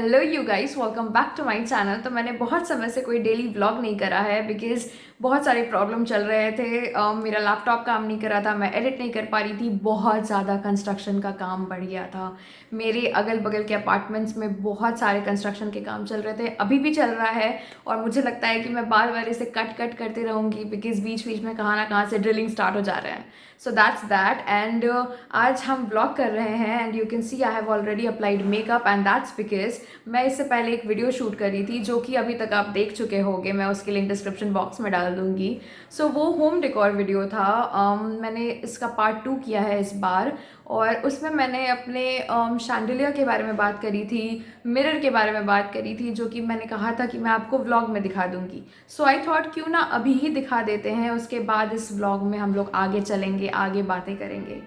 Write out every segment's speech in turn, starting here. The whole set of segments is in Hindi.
Hello you guys, welcome back to my channel. तो मैंने बहुत समय से कोई डेली व्लॉग नहीं करा है बिकॉज बहुत सारे प्रॉब्लम चल रहे थे। मेरा लैपटॉप काम नहीं कर रहा था, मैं एडिट नहीं कर पा रही थी, बहुत ज़्यादा कंस्ट्रक्शन का काम बढ़ गया था। मेरे अगल बगल के अपार्टमेंट्स में बहुत सारे कंस्ट्रक्शन के काम चल रहे थे, अभी भी चल रहा है। और मुझे लगता है कि मैं बार बार इसे कट कट करती रहूँगी बिकॉज बीच बीच में कहाँ ना कहाँ से ड्रिलिंग स्टार्ट हो जा रहे हैं। सो दैट्स दैट एंड आज हम ब्लॉग कर रहे हैं and you can see I have already applied makeup and that's because मैं इससे पहले एक वीडियो शूट करी थी जो कि अभी तक आप देख चुके होंगे, मैं उसकी लिंक डिस्क्रिप्शन बॉक्स में डाल दूंगी। सो वो होम डेकोर वीडियो था। मैंने इसका पार्ट 2 किया है इस बार और उसमें मैंने अपने शैंडिलियर के बारे में बात करी थी, मिरर के बारे में बात करी थी, जो कि मैंने कहा था कि मैं आपको व्लॉग में दिखा दूंगी। सो आई थॉट क्यों ना अभी ही दिखा देते हैं, उसके बाद इस व्लॉग में हम लोग आगे चलेंगे, आगे बातें करेंगे।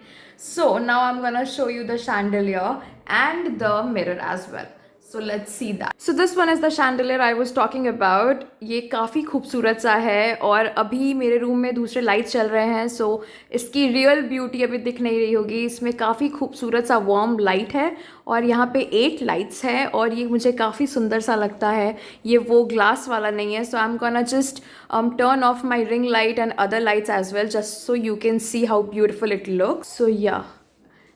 So now I am gonna show you the chandelier and the mirror as well. So let's see that. So this one is the chandelier I was talking about. ये काफ़ी खूबसूरत सा है और अभी मेरे रूम में दूसरे लाइट्स चल रहे हैं, सो इसकी रियल ब्यूटी अभी दिख नहीं रही होगी। इसमें काफ़ी खूबसूरत सा वार्म लाइट है और यहाँ पे 8 लाइट्स है और ये मुझे काफ़ी सुंदर सा लगता है। ये वो ग्लास वाला नहीं है, so I am gonna just turn off my ring light and other lights as well just so you can see how beautiful it looks. So yeah,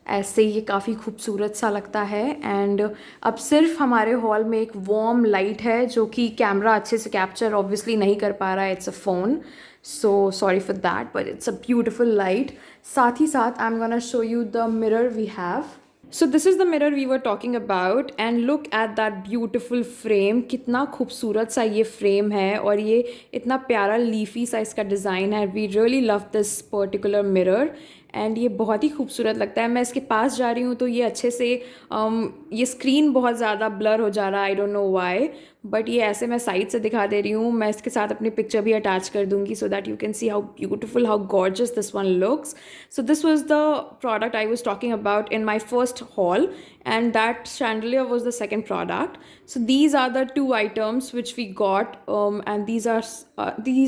ऐसे ये काफ़ी खूबसूरत सा लगता है। एंड अब सिर्फ हमारे हॉल में एक वार्म लाइट है जो कि कैमरा अच्छे से कैप्चर ऑब्वियसली नहीं कर पा रहा है, it's a phone, so sorry for that, but it's a beautiful light. साथ ही साथ I am gonna show you the mirror we have. So this is the mirror we were talking about and look at that beautiful frame. कितना खूबसूरत सा ये फ्रेम है और ये इतना प्यारा लीफी सा इसका डिज़ाइन है. We really love this particular mirror and ये बहुत ही खूबसूरत लगता है. मैं इसके पास जा रही हूँ तो ये अच्छे से ये स्क्रीन बहुत ज़्यादा ब्लर हो जा रहा है, I don't know why, but ये ऐसे मैं साइड से दिखा दे रही हूँ. मैं इसके साथ अपनी पिक्चर भी अटैच कर दूँगी so that you can see how beautiful, how gorgeous this one looks. So this was the product I was talking about in my first haul and that chandelier was the second product. So these are the two items which we got and these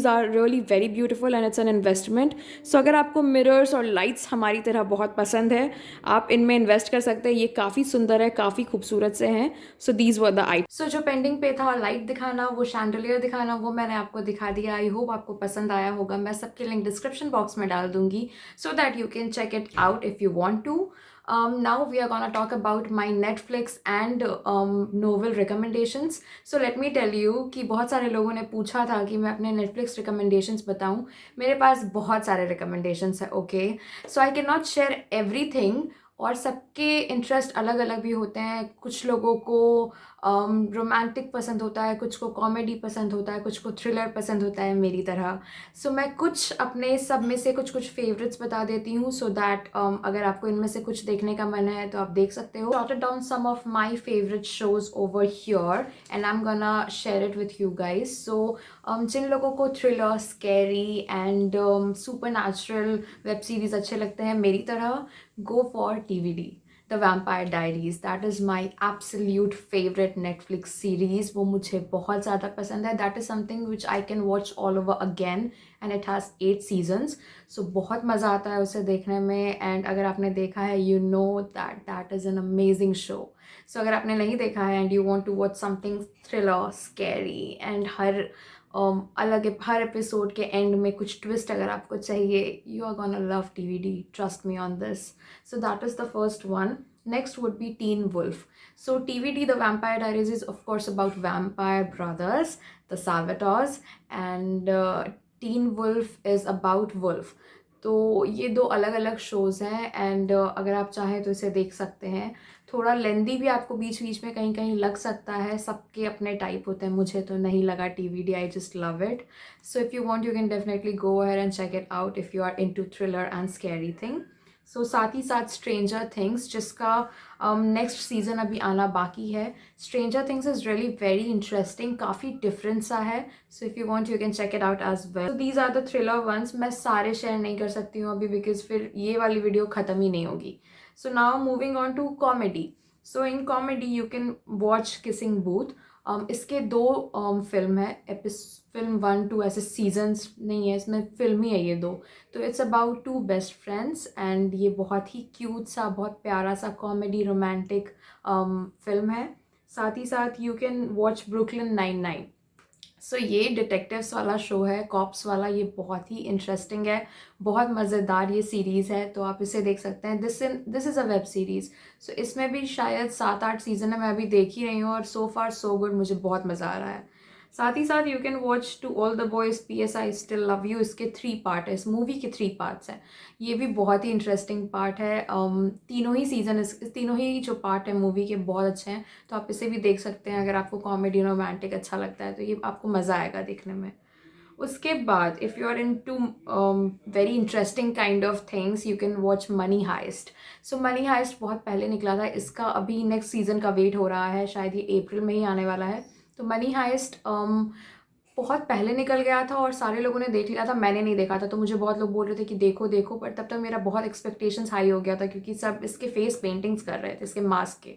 are really very beautiful and it's an investment. So अगर आपको mirrors और lights हमारी तरह बहुत पसंद है, आप इनमें invest कर सकते हैं. ये काफ़ी सुंदर है, काफ़ी खूबसूरत से हैं. So these were the items. So जो pending पे था light दिखाना, वो chandelier दिखाना, वो मैंने आपको दिखा दिया. I hope आपको पसंद आया होगा. मैं सबके लिंक डिस्क्रिप्शन बॉक्स में डाल दूंगी so that you can check it out if you want to. Now we are gonna talk about my Netflix and novel recommendations. So let me tell you कि बहुत सारे लोगों ने पूछा था कि मैं अपने Netflix recommendations बताऊं. मेरे पास बहुत सारे recommendations है, okay? So I cannot share everything और सबके इंटरेस्ट अलग अलग भी होते हैं. कुछ लोगों को रोमांटिक पसंद होता है, कुछ को कॉमेडी पसंद होता है, कुछ को थ्रिलर पसंद होता है मेरी तरह. सो मैं कुछ अपने सब में से कुछ फेवरेट्स बता देती हूँ सो दैट अगर आपको इनमें से कुछ देखने का मन है तो आप देख सकते हो. Jotted down some of my favourite shows over here and I am gonna share it with you guys. So जिन लोगों को thriller, scary and supernatural web series अच्छे लगते हैं मेरी तरह, go for TVD, The Vampire Diaries. That is my absolute favorite Netflix series. वो मुझे बहुत ज़्यादा पसंद है. That is something which I can watch all over again and it has 8 seasons. So बहुत मज़ा आता है उसे देखने में and अगर आपने देखा है you know that that is an amazing show. So अगर आपने नहीं देखा है and you want to watch something thriller, scary and अलग हर एपिसोड के एंड में कुछ ट्विस्ट अगर आपको चाहिए, you are gonna love TVD, trust me on this. So that is the first one. Next would be Teen Wolf. So TVD, The Vampire Diaries is of course about vampire brothers, the Salvatores, and Teen Wolf is about wolf. तो ये दो अलग अलग शोज़ हैं एंड अगर आप चाहें तो इसे देख सकते हैं. थोड़ा लेंदी भी आपको बीच बीच में कहीं कहीं लग सकता है, सबके अपने टाइप होते हैं. मुझे तो नहीं लगा TVD, I just love it. So if you want you can definitely go ahead and check it out if you are into thriller and scary thing. So साथ ही साथ स्ट्रेंजर थिंग्स, जिसका नेक्स्ट सीज़न अभी आना बाकी है. Stranger Things is really very interesting, काफ़ी डिफरेंट सा है. So if you want you can check it out as well. So these are the thriller ones. मैं सारे शेयर नहीं कर सकती हूँ अभी बिकॉज फिर ये वाली वीडियो ख़त्म ही नहीं होगी. So now moving on to comedy. So in comedy you can watch kissing booth. इसके दो फिल्म है, फिल्म 1, 2 ऐसे सीजन्स नहीं है, इसमें फिल्म ही है ये दो. तो it's about 2 best friends and ये बहुत ही क्यूट सा, बहुत प्यारा सा कॉमेडी रोमांटिक फिल्म है. साथ ही साथ यू कैन वॉच ब्रुकलिन 99। सो ये डिटेक्टिव्स वाला शो है, कॉप्स वाला, ये बहुत ही इंटरेस्टिंग है, बहुत मज़ेदार ये सीरीज़ है, तो आप इसे देख सकते हैं। This is a web series. So इसमें भी शायद 7-8 सीज़न है, मैं अभी देख ही रही हूँ और सो फार सो गुड, मुझे बहुत मज़ा आ रहा है। साथ ही साथ you can watch to all the boys PSI still love you. इसके 3 पार्ट है, इस मूवी के 3 पार्ट्स हैं। ये भी बहुत ही इंटरेस्टिंग पार्ट है। तीनों ही सीज़न, इस तीनों ही जो पार्ट है मूवी के बहुत अच्छे हैं, तो आप इसे भी देख सकते हैं। अगर आपको कॉमेडी रोमांटिक अच्छा लगता है तो ये आपको मज़ा आएगा देखने में। उसके बाद if you are into very interesting kind of things, you can watch money heist. So money heist बहुत पहले निकला था, इसका अभी नेक्स्ट सीज़न का वेट हो रहा है, शायद ये अप्रैल में ही आने वाला है। तो मनी हाइस्ट बहुत पहले निकल गया था और सारे लोगों ने देख लिया था, मैंने नहीं देखा था, तो मुझे बहुत लोग बोल रहे थे कि देखो देखो, पर तब तक मेरा बहुत एक्सपेक्टेशंस हाई हो गया था क्योंकि सब इसके फेस पेंटिंग्स कर रहे थे, इसके मास्क के।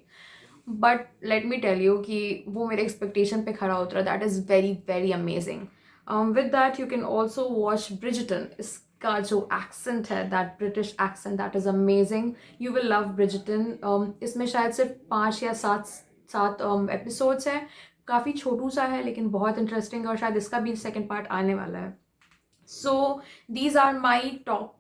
But let me tell you कि वो मेरे एक्सपेक्टेशन पे खड़ा उतरा। That is very very amazing. With that you can also watch Bridgerton. इसका जो एक्सेंट है, that British accent, that is amazing. You will love Bridgerton. इसमें शायद सिर्फ 5 या 7 एपिसोड्स हैं, काफ़ी छोटू सा है लेकिन बहुत इंटरेस्टिंग है, और शायद इसका भी सेकेंड पार्ट आने वाला है। So these are my top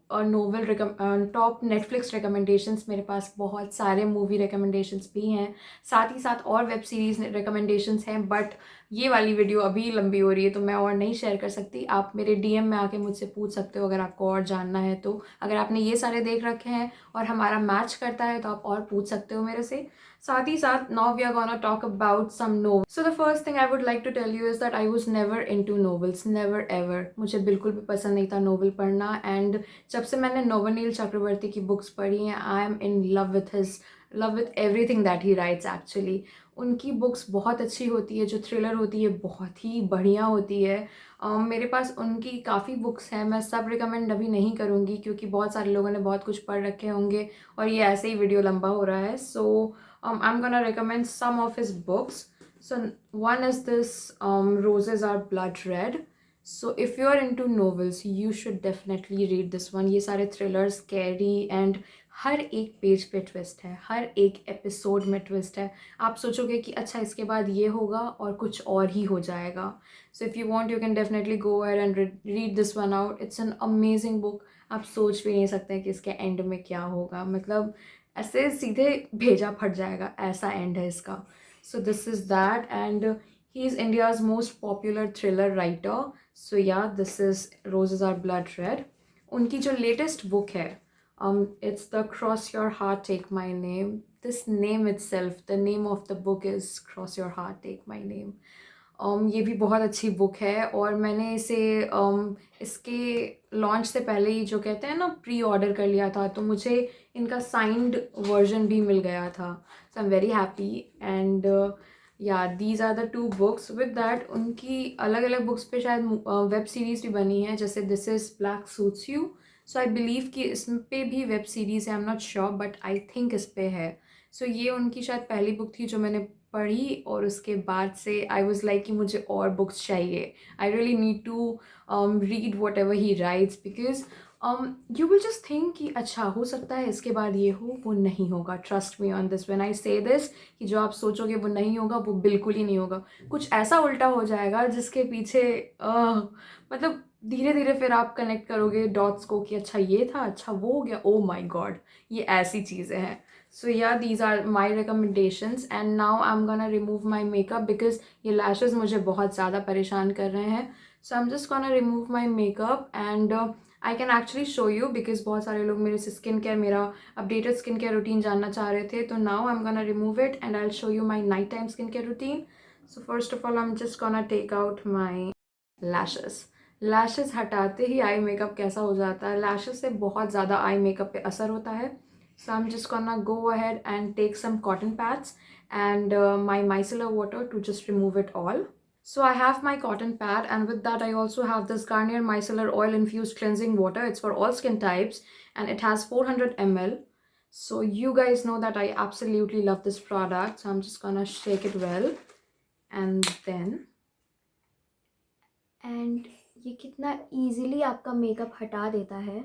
top Netflix recommendations. मेरे पास बहुत सारे मूवी रिकमेंडेशंस भी हैं, साथ ही साथ और वेब सीरीज़ रिकमेंडेशंस हैं, बट ये वाली वीडियो अभी लंबी हो रही है तो मैं और नहीं शेयर कर सकती। आप मेरे DM में आके मुझसे पूछ सकते हो अगर आपको और जानना है तो। अगर आपने ये सारे देख रखे हैं और हमारा मैच करता है तो आप और पूछ सकते हो मेरे से। साथ ही साथ now we are gonna talk about some novels. So the first thing I would like to tell you is that I was never into novels, never ever. मुझे बिल्कुल भी पसंद नहीं था नोवेल पढ़ना, एंड जब से मैंने नोवेनील चक्रवर्ती की बुक्स पढ़ी हैं, I am in love with everything that he rights actually. उनकी बुक्स बहुत अच्छी होती है, जो थ्रिलर होती है बहुत ही बढ़िया होती है। मेरे पास उनकी काफ़ी बुक्स हैं, मैं सब रिकमेंड अभी नहीं करूँगी क्योंकि बहुत सारे लोगों ने बहुत कुछ पढ़ रखे होंगे और ये ऐसे ही वीडियो लंबा हो रहा है। सो I'm gonna recommend some of his books. So one is this Roses Are Blood Red. So if you are into novels, you should definitely read this one. ये सारे thrillers, scary and हर एक पेज पे ट्विस्ट है, हर एक एपिसोड में ट्विस्ट है। आप सोचोगे कि अच्छा इसके बाद ये होगा और कुछ और ही हो जाएगा। सो if you want you can definitely go ahead and read this one out. It's an amazing book. आप सोच भी नहीं सकते कि इसके एंड में क्या होगा, मतलब ऐसे सीधे भेजा फट जाएगा, ऐसा एंड है इसका। So this is that, and he is India's most popular thriller writer. So yeah this is Roses Are Blood Red. उनकी जो लेटेस्ट बुक है, it's the Cross Your Heart Take My Name. This name itself, the name of the book is Cross Your Heart Take My Name. ये भी बहुत अच्छी बुक है और मैंने इसे इसके लॉन्च से पहले ही, जो कहते हैं ना, प्री ऑर्डर कर लिया था, तो मुझे इनका साइंड वर्जन भी मिल गया था। So I am very happy, and yeah these are the 2 books. With that उनकी अलग अलग बुक्स पे शायद वेब सीरीज़ भी बनी है, जैसे this is black suits you. So I believe कि इस पे भी वेब सीरीज़ है, I am not sure but I think इस पे है। सो ये उनकी शायद पहली बुक थी जो मैंने पढ़ी, और उसके बाद से आई वॉज लाइक कि मुझे और बुक्स चाहिए। I really need to read whatever he writes, because you will just think कि अच्छा हो सकता है इसके बाद ये हो, वो नहीं होगा। Trust me on this when I से दिस, कि जो आप सोचोगे वो नहीं होगा, वो बिल्कुल ही नहीं होगा। कुछ ऐसा उल्टा हो जाएगा जिसके पीछे मतलब धीरे धीरे फिर आप कनेक्ट करोगे डॉट्स को कि अच्छा ये था, अच्छा वो हो गया, ओ माई गॉड, ये ऐसी चीज़ें हैं। So yeah these are my recommendations, and now I am gonna remove my makeup because ये लैशेज़ मुझे बहुत ज़्यादा परेशान कर रहे हैं। So I am just gonna remove my makeup, and I can actually show you, because बहुत सारे लोग मेरे से स्किन केयर, मेरा अपडेटेड स्किन केयर रूटीन जानना चाह रहे थे। तो now I am gonna remove it and I will show you my night time skin care routine. So first of all I am just gonna take out my lashes. Lashes हटाते ही आई मेकअप कैसा हो जाता है, लैशेज़ से बहुत ज़्यादा आई मेकअप पे असर होता है। So I am just gonna go ahead and take some cotton pads and my micellar water to just remove it all. So I have my cotton pad, and with that I also have this Garnier micellar oil infused cleansing water. It's for all skin types and it has 400 ml. So you guys know that I absolutely love this product. So I'm just gonna shake it well, and then and ये कितना इजीली आपका मेकअप हटा देता है,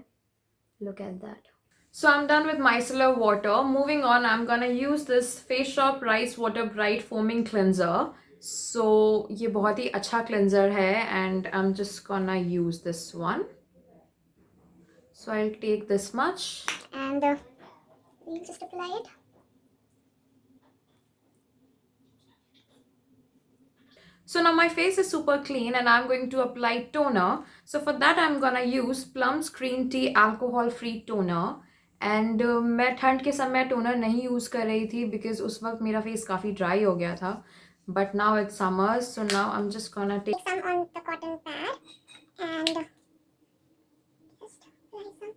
look at that. So I'm done with micellar water. Moving on, I'm gonna use this Face Shop Rice Water Bright Foaming Cleanser. So ये बहुत ही अच्छा cleanser है and I'm just gonna use this one. So I'll take this much. And we'll just apply it. So now my face is super clean and I'm going to apply toner. So for that I'm gonna use Plum's Green Tea Alcohol Free Toner. And मैं ठंड के समय टोनर नहीं यूज़ कर रही थी because उस वक्त मेरा फेस काफ़ी ड्राई हो गया था. But now it's summer, so now I'm just gonna take Some on the cotton pad and just apply some.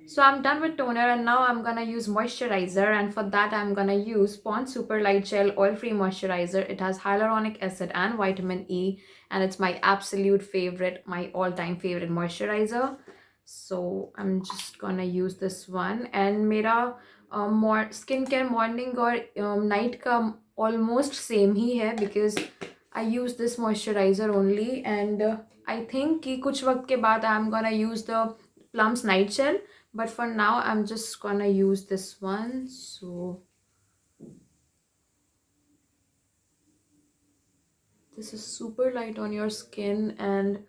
So I'm done with toner and now I'm gonna use moisturizer, and for that I'm gonna use Pond's Super Light Gel Oil Free Moisturizer. It has hyaluronic acid and vitamin E and it's my absolute favorite, my all-time favorite moisturizer. So I'm just gonna use this one, and मेरा स्किन केयर मॉर्निंग और नाइट का ऑलमोस्ट सेम ही है because I use this moisturizer only, and I think कि कुछ वक्त के बाद I'm gonna use the Plum's Night Gel, but for now I'm just gonna use this one. So this is super light on your skin and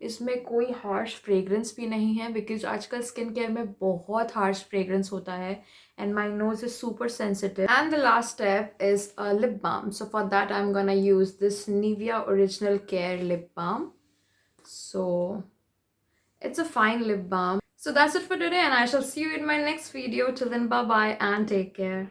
इसमें कोई हार्श फ्रेग्रेंस भी नहीं है बिकॉज आजकल स्किन केयर में बहुत हार्श फ्रेग्रेंस होता है and my nose is super sensitive. And the last step is a lip balm. So for that I am gonna use this Nivea original care lip balm. So it's a fine lip balm. So that's it for today and I shall see you in my next video. Till then, bye bye and take care.